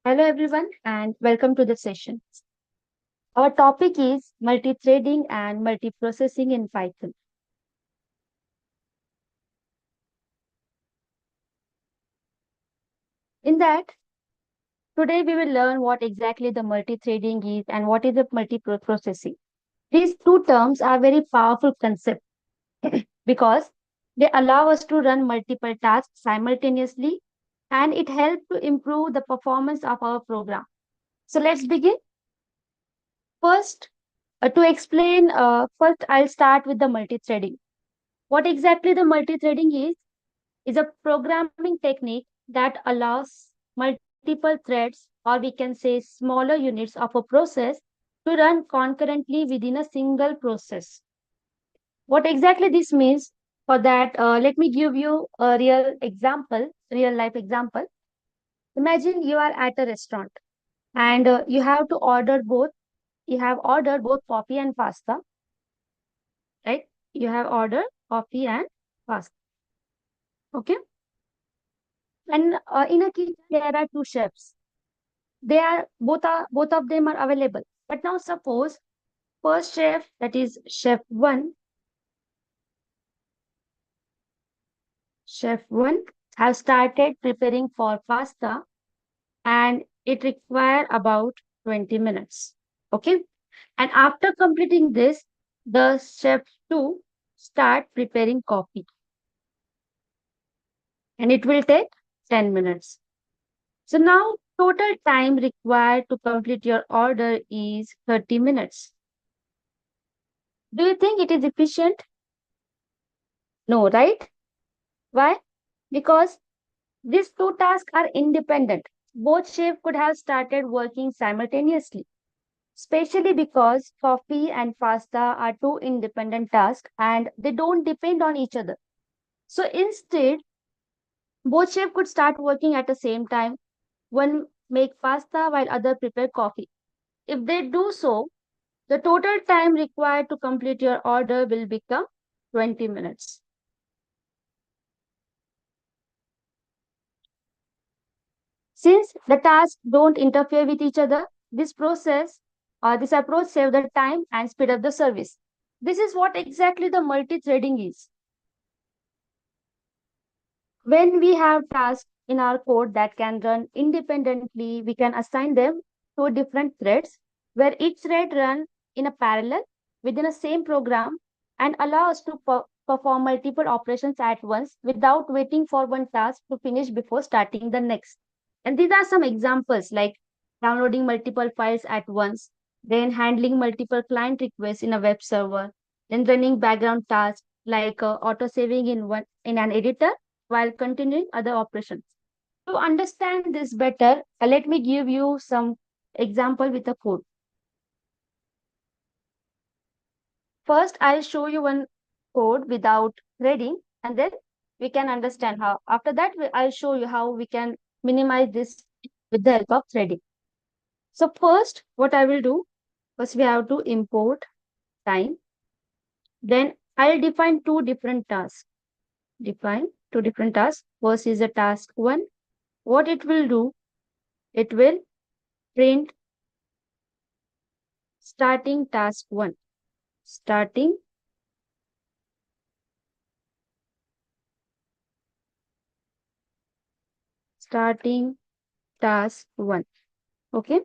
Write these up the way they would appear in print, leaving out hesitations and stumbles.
Hello everyone and welcome to the session. Our topic is multithreading and multiprocessing in Python. In that, today we will learn what exactly the multithreading is and what is the multiprocessing. These two terms are very powerful concepts because they allow us to run multiple tasks simultaneously and it helps to improve the performance of our program. So let's begin. First, first I'll start with the multithreading. What exactly the multithreading is a programming technique that allows multiple threads, or we can say smaller units of a process, to run concurrently within a single process. What exactly this means? For that, let me give you a real life example. Imagine you are at a restaurant and you have ordered both coffee and pasta, right? You have ordered coffee and pasta. Okay. And in a kitchen, there are two chefs. Both of them are available. But now suppose first chef, that is chef one has started preparing for pasta and it require about 20 minutes. Okay. And after completing this, the chef two start preparing coffee and it will take 10 minutes. So now total time required to complete your order is 30 minutes. Do you think it is efficient? No, right? Why? Because these two tasks are independent. Both chefs could have started working simultaneously, especially because coffee and pasta are two independent tasks and they don't depend on each other. So instead, both chefs could start working at the same time. One make pasta while other prepare coffee. If they do so, the total time required to complete your order will become 20 minutes. Since the tasks don't interfere with each other, this approach saves the time and speed up the service. This is what exactly the multi-threading is. When we have tasks in our code that can run independently, we can assign them to different threads where each thread run in a parallel within a same program and allow us to perform multiple operations at once without waiting for one task to finish before starting the next. And these are some examples like downloading multiple files at once, then handling multiple client requests in a web server, then running background tasks like auto saving in an editor while continuing other operations. To understand this better, let me give you some example with a code. First, I'll show you one code without threading, and then we can understand how. After that, I'll show you how we can minimize this with the help of threading. So first, what I will do, first we have to import time. Then I'll define two different tasks. Define two different tasks. First is the task one. What it will do, it will print starting task one. Starting starting task one. Okay.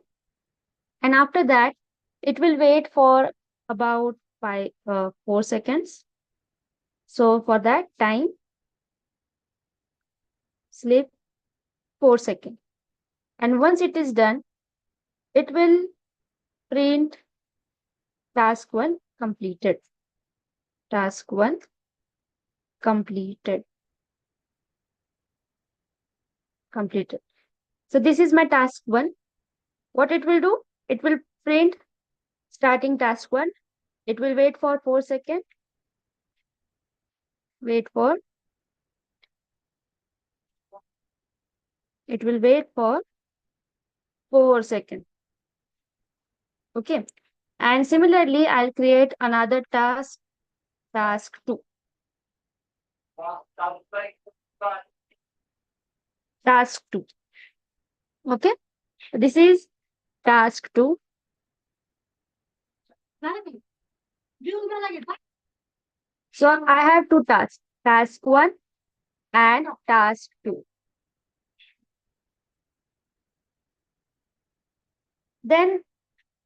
And after that, it will wait for about 4 seconds. So for that time, sleep 4 seconds. And once it is done, it will print task 1 completed. Task 1 completed. Completed. So this is my task 1. What it will do? It will print starting task 1. It will wait for 4 seconds. Wait for. It will wait for 4 seconds. Okay. And similarly, I'll create another task 2. Task 2. Okay. This is task 2. So I have two tasks, task 1 and task 2. Then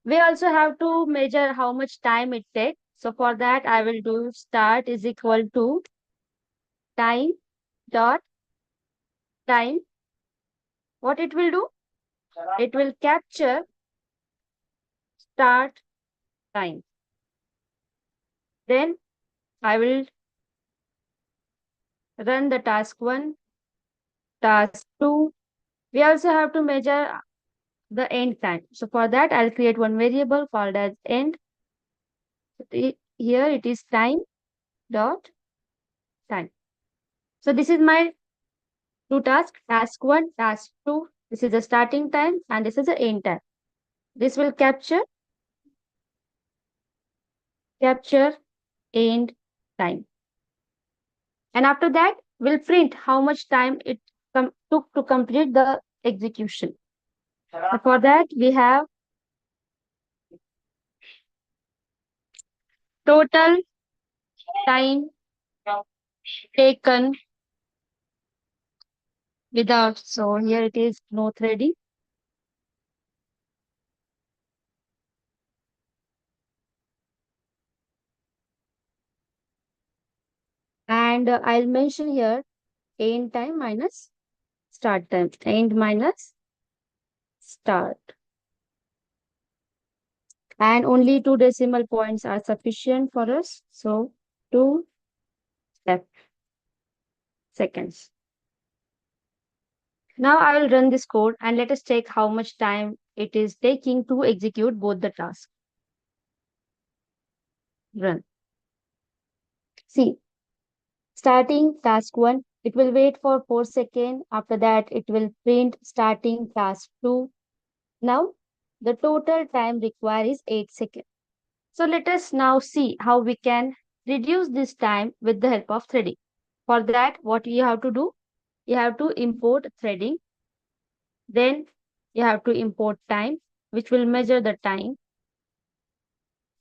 we also have to measure how much time it takes. So for that, I will do start is equal to time dot time. What it will do? It will capture start time. Then I will run the task 1, task 2. We also have to measure the end time. So for that, I'll create one variable called as end. Here it is time dot time. So this is my two tasks, task 1, task 2. This is the starting time and this is the end time. This will capture end time. And after that, we'll print how much time it took to complete the execution. So for that, we have total time taken without. So here it is no threading. And I'll mention here end time minus start time. End minus start. And only 2 decimal points are sufficient for us. So 2 seconds. Now I will run this code and let us check how much time it is taking to execute both the tasks. Run. See, starting task 1, it will wait for 4 seconds. After that, it will print starting task 2. Now, the total time required is 8 seconds. So let us now see how we can reduce this time with the help of threading. For that, what you have to do? You have to import threading. Then you have to import time, which will measure the time.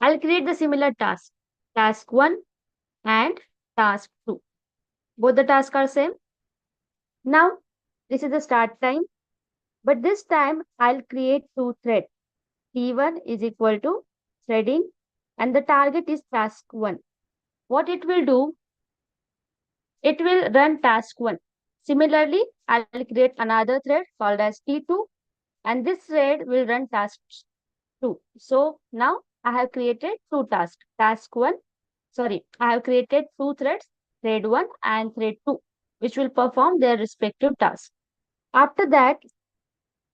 I'll create the similar task, task 1 and task 2. Both the tasks are same. Now, this is the start time, but this time I'll create two threads. T1 is equal to threading and the target is task 1. What it will do, it will run task 1. Similarly, I'll create another thread called as T2 and this thread will run task 2. So now I have created two tasks. I have created two threads, thread 1 and thread 2, which will perform their respective tasks. After that,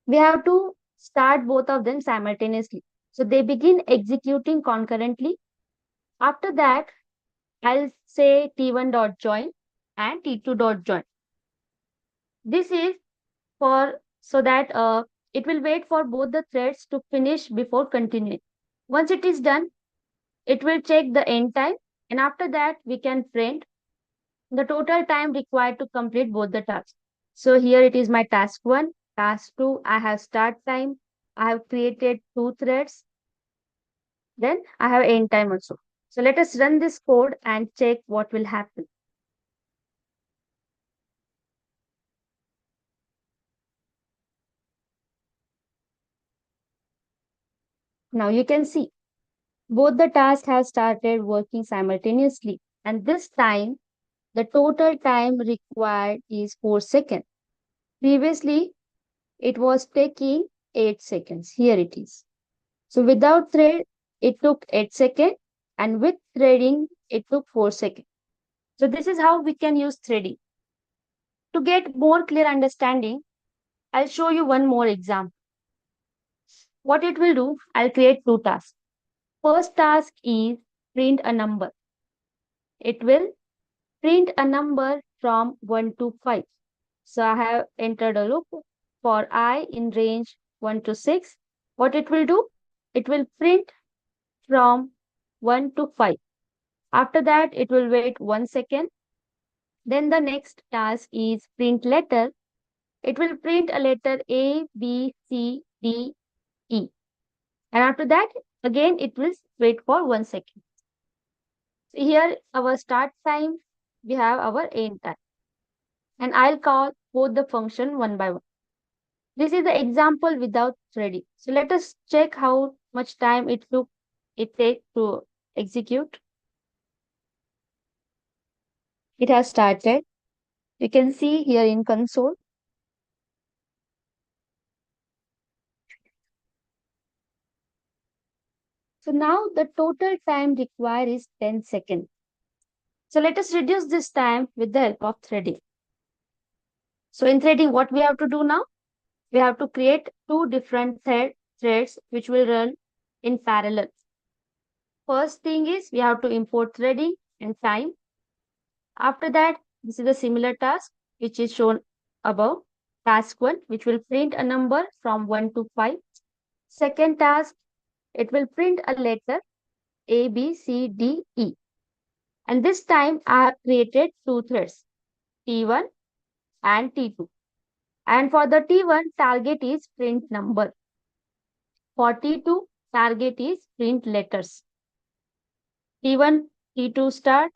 we have to start both of them simultaneously. So they begin executing concurrently. After that, I'll say T1.join and T2.join. This is for so that it will wait for both the threads to finish before continuing. Once it is done, it will check the end time and after that we can print the total time required to complete both the tasks. So here it is my task 1, task 2, I have start time, I have created two threads, then I have end time also. So let us run this code and check what will happen. Now you can see both the tasks have started working simultaneously and this time the total time required is 4 seconds. Previously, it was taking 8 seconds. Here it is. So without thread, it took 8 seconds and with threading, it took 4 seconds. So this is how we can use threading. To get more clear understanding, I'll show you one more example. What it will do, I'll create two tasks. First task is print a number. It will print a number from 1 to 5. So I have entered a loop for I in range 1 to 6. What it will do? It will print from 1 to 5. After that, it will wait 1 second. Then the next task is print letter. It will print a letter A, B, C D, E. And after that, again, it will wait for 1 second. So here, our start time, we have our end time. And I'll call both the function one by one. This is the example without threading. So let us check how much time it take to execute. It has started. You can see here in console. So now the total time required is 10 seconds. So let us reduce this time with the help of threading. So in threading, what we have to do now? We have to create two different threads which will run in parallel. First thing is we have to import threading and time. After that, this is a similar task which is shown above. Task 1, which will print a number from 1 to 5. Second task, it will print a letter A, B, C, D, E. And this time I have created two threads, T1 and T2. And for the T1, target is print number. For T2, target is print letters. T1, T2 start,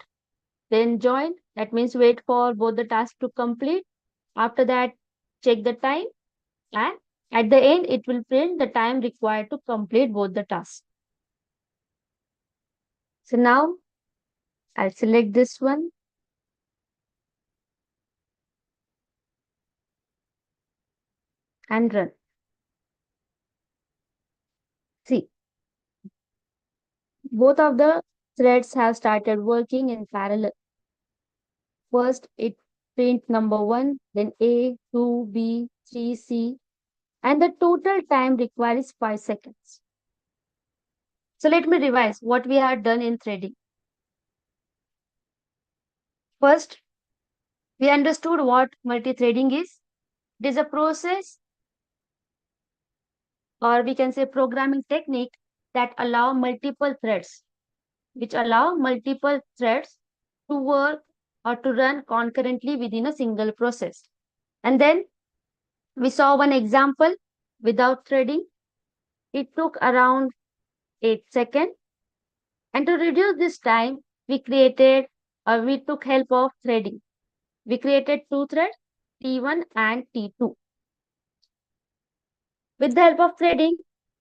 then join. That means wait for both the tasks to complete. After that, check the time, and at the end, it will print the time required to complete both the tasks. So now I'll select this one and run. See, both of the threads have started working in parallel. First, it print number 1, then A, 2, B, 3, C, and the total time required is 5 seconds. So let me revise what we had done in threading. First, we understood what multi-threading is. It is a process, or we can say programming technique, that allow multiple threads, which allow multiple threads to work or to run concurrently within a single process. And then we saw one example without threading. It took around 8 seconds. And to reduce this time, we took help of threading. We created two threads, T1 and T2. With the help of threading,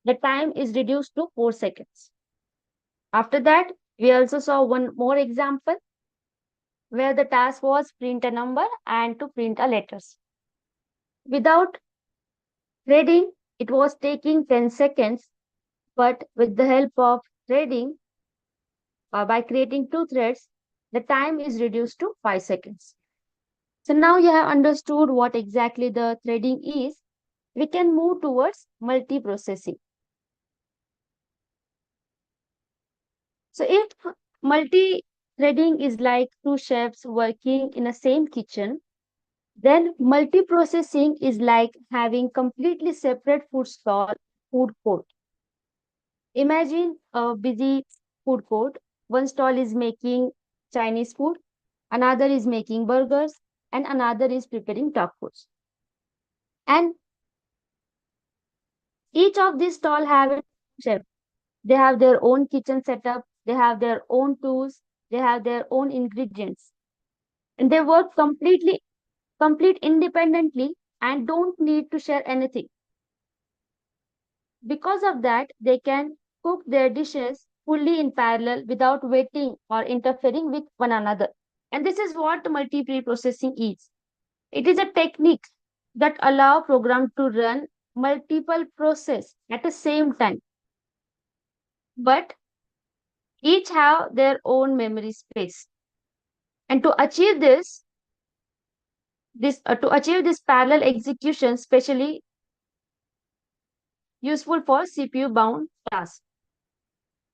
the time is reduced to 4 seconds. After that, we also saw one more example where the task was print a number and to print a letters. Without threading, it was taking 10 seconds, but with the help of threading, by creating two threads, the time is reduced to 5 seconds. So now you have understood what exactly the threading is. We can move towards multiprocessing. So if multi-threading is like two chefs working in the same kitchen, then multiprocessing is like having completely separate food court. Imagine a busy food court. One stall is making Chinese food, another is making burgers, and another is preparing tacos. And each of these stall have a chef. They have their own kitchen setup, they have their own tools, they have their own ingredients. And they work complete independently and don't need to share anything. Because of that, they can cook their dishes fully in parallel without waiting or interfering with one another. And this is what multi-processing is. It is a technique that allow program to run multiple process at the same time, but each have their own memory space. And to achieve this parallel execution, especially useful for CPU bound tasks.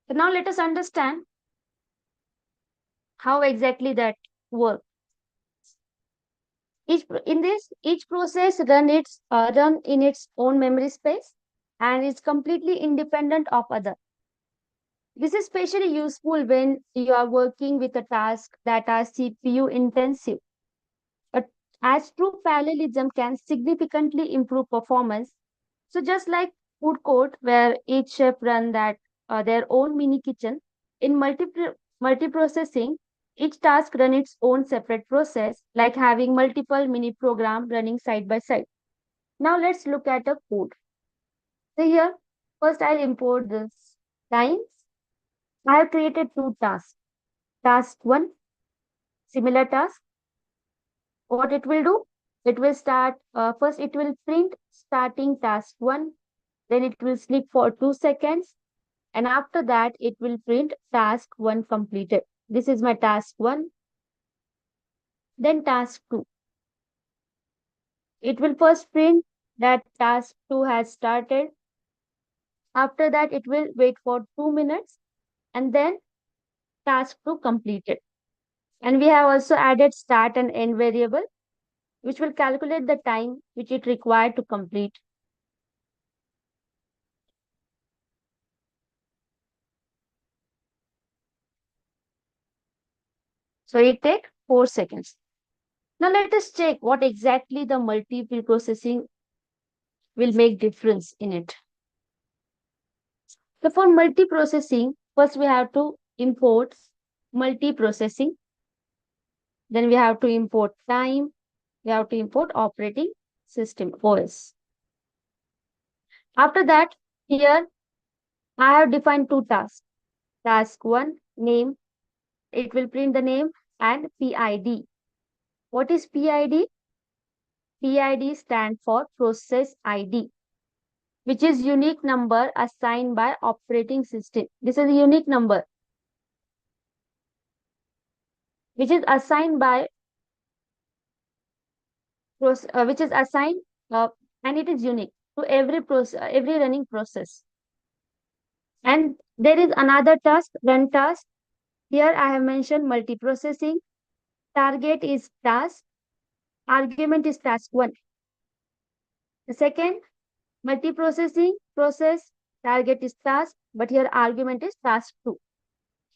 So now let us understand how exactly that works. Each process run in its own memory space and is completely independent of other. This is especially useful when you are working with a task that are CPU intensive. As true parallelism can significantly improve performance. So just like food court where each chef run their own mini kitchen. In multiprocessing, each task run its own separate process, like having multiple mini program running side by side. Now let's look at a code. So here, first I'll import this times. I have created two tasks. Task one, similar task. What it will do? It will first it will print starting task one, then it will sleep for 2 seconds, and after that it will print task 1 completed. This is my task 1. Then task 2, it will first print that task 2 has started. After that it will wait for 2 minutes, and then task 2 completed. And we have also added start and end variable, which will calculate the time which it required to complete. So it takes 4 seconds. Now let us check what exactly the multiple processing will make difference in it. So for multiprocessing, first we have to import multiprocessing. Then we have to import time. We have to import operating system, OS. After that, here I have defined two tasks. Task 1, name. It will print the name and PID. What is PID? PID stands for process ID, which is unique number assigned by operating system. This is a unique number which is assigned by which is assigned and it is unique to every process, every running process. And there is another task, run task. Here I have mentioned multiprocessing. Target is task. Argument is task 1. The second, multiprocessing process. Target is task, but here argument is task 2.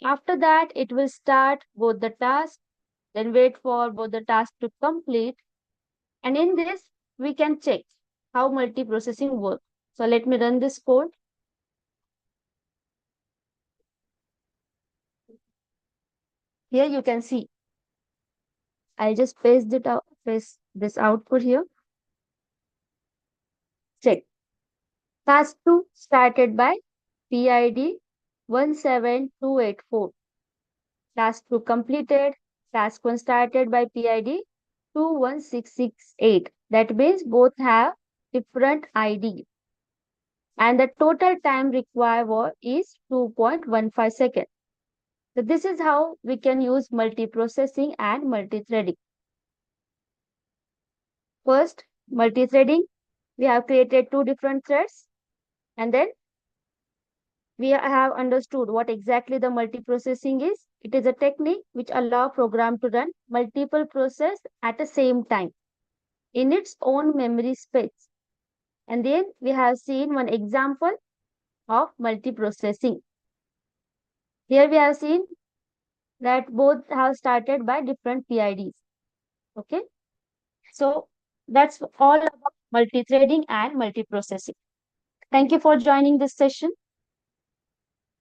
After that, it will start both the tasks, then wait for both the tasks to complete. And in this, we can check how multiprocessing works. So let me run this code. Here you can see. I'll just paste this output here. Check. Task 2 started by PID 17284. Task 2 completed. Task 1 started by PID 21668. That means both have different ID. And the total time required is 2.15 seconds. So this is how we can use multiprocessing and multithreading. First, multithreading. We have created two different threads, and then we have understood what exactly the multiprocessing is. It is a technique which allows program to run multiple processes at the same time in its own memory space. And then we have seen one example of multiprocessing. Here we have seen that both have started by different PIDs. Okay. So that's all about multithreading and multiprocessing. Thank you for joining this session.